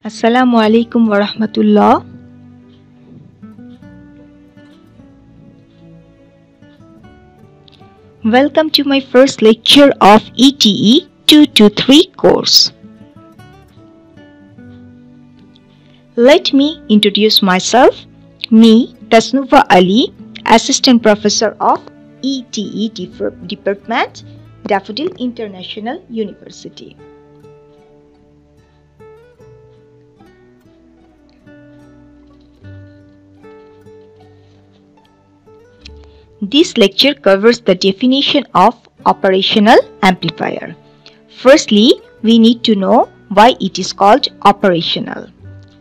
Assalamu alaikum wa rahmatullah. Welcome to my first lecture of ETE 223 course. Let me introduce myself. Me, Tasnufa Ali, Assistant Professor of ETE Department, Daffodil International University. This lecture covers the definition of operational amplifier. Firstly, we need to know why it is called operational.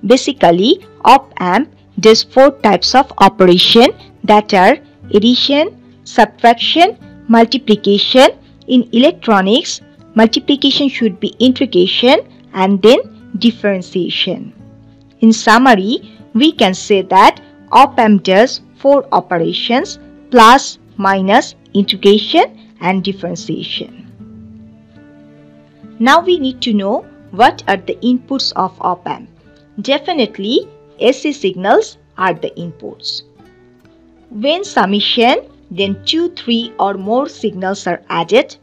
Basically, op-amp does 4 types of operation, that are addition, subtraction, multiplication. In electronics, multiplication should be integration and then differentiation. In summary, we can say that op-amp does 4 operations: plus, minus, integration and differentiation. Now we need to know what are the inputs of op-amp. Definitely, AC signals are the inputs. When summation, then 2, 3 or more signals are added.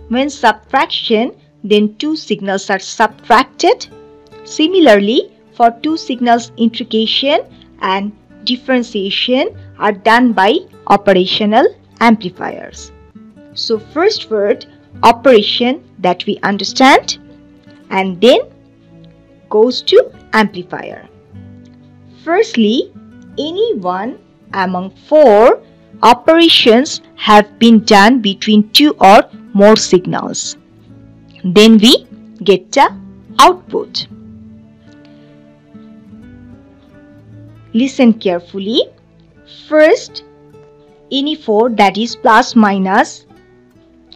When subtraction, then 2 signals are subtracted. Similarly, for 2 signals, integration and differentiation are done by operational amplifiers. So first word, operation, that we understand, and then goes to amplifier. Firstly, any one among 4 operations have been done between 2 or more signals. Then we get the output. Listen carefully. First, any 4, that is plus, minus,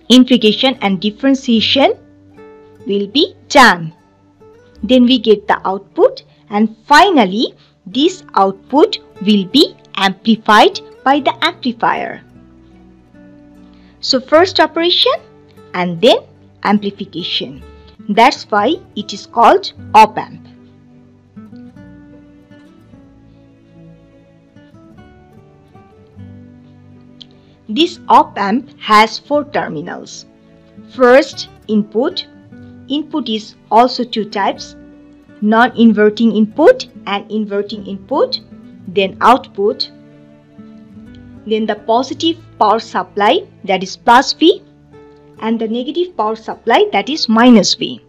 integration and differentiation will be done. Then we get the output, and finally this output will be amplified by the amplifier. So first operation and then amplification. That's why it is called op-amp. This op-amp has 4 terminals. First, input. Input is also 2 types: non-inverting input and inverting input. Then output. Then the positive power supply, that is plus V, and the negative power supply, that is minus V.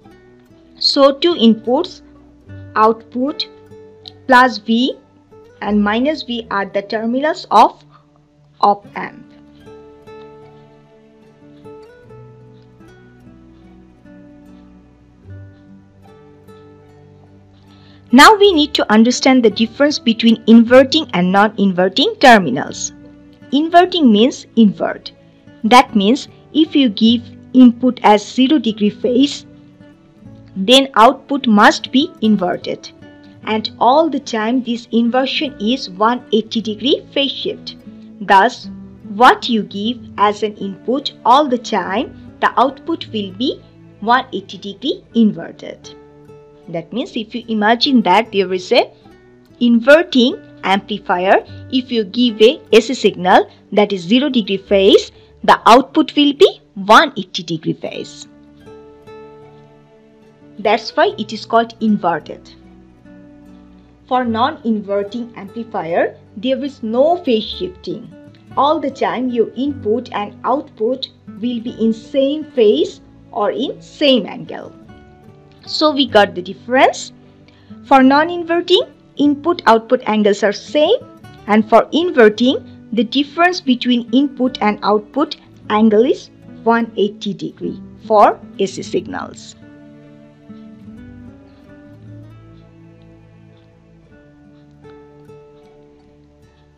So 2 inputs, output, plus V and minus V are the terminals of op-amp. Now we need to understand the difference between inverting and non-inverting terminals. Inverting means invert. That means if you give input as 0-degree phase, then output must be inverted. And all the time this inversion is 180-degree phase shift. Thus, what you give as an input all the time, the output will be 180-degree inverted. That means if you imagine that there is a inverting amplifier, if you give a AC signal that is 0-degree phase, the output will be 180-degree phase. That's why it is called inverted. For non-inverting amplifier, there is no phase shifting. All the time your input and output will be in same phase or in same angle. So we got the difference. For non-inverting, input-output angles are same, and for inverting, the difference between input and output angle is 180 degree for AC signals.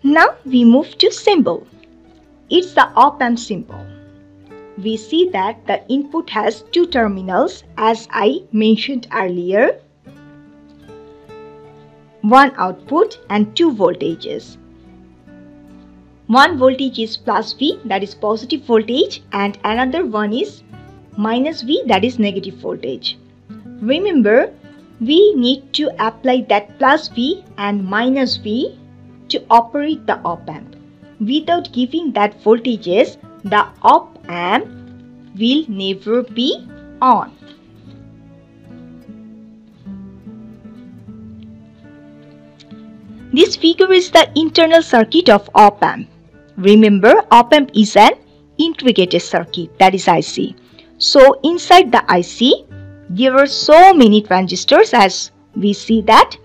Now we move to symbol. It's the op-amp symbol. We see that the input has 2 terminals, as I mentioned earlier, 1 output and 2 voltages. One voltage is plus V, that is positive voltage, and another one is minus V, that is negative voltage. Remember, we need to apply that plus V and minus V to operate the op-amp. Without giving that voltages, the op-amp will never be on. This figure is the internal circuit of op-amp. Remember, op-amp is an integrated circuit, that is IC. So inside the IC, there are so many transistors, as we see that.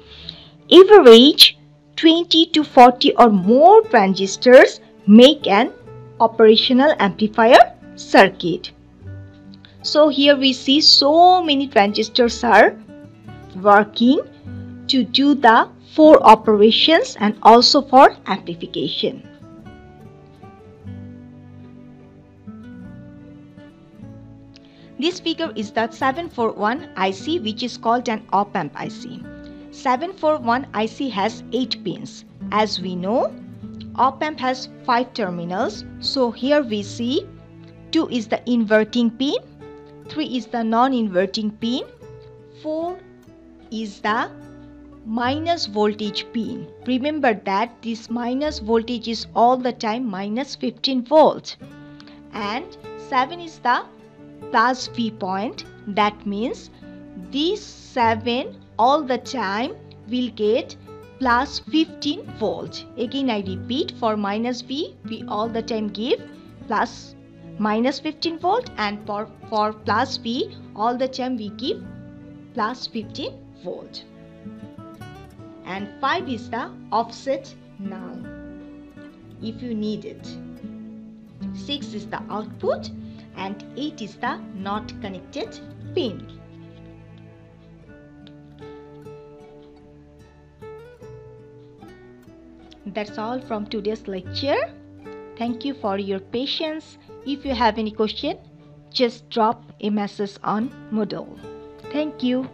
Average 20 to 40 or more transistors make an operational amplifier circuit. So here we see so many transistors are working to do the 4 operations and also for amplification. This figure is the 741 IC, which is called an op-amp IC. 741 IC has 8 pins. As we know, op-amp has 5 terminals. So here we see 2 is the inverting pin, 3 is the non-inverting pin, 4 is the minus voltage pin. Remember that this minus voltage is all the time minus 15 volts. And 7 is the plus V point. That means this 7 all the time will get plus 15 volt. Again I repeat, for minus V, we all the time give plus minus 15 volt, and for plus V, all the time we give plus 15 volt. And 5 is the offset null if you need it. 6 is the output, and 8 is the not connected pin. That's all from today's lecture. Thank you for your patience. If you have any question, just drop a message on Moodle. Thank you.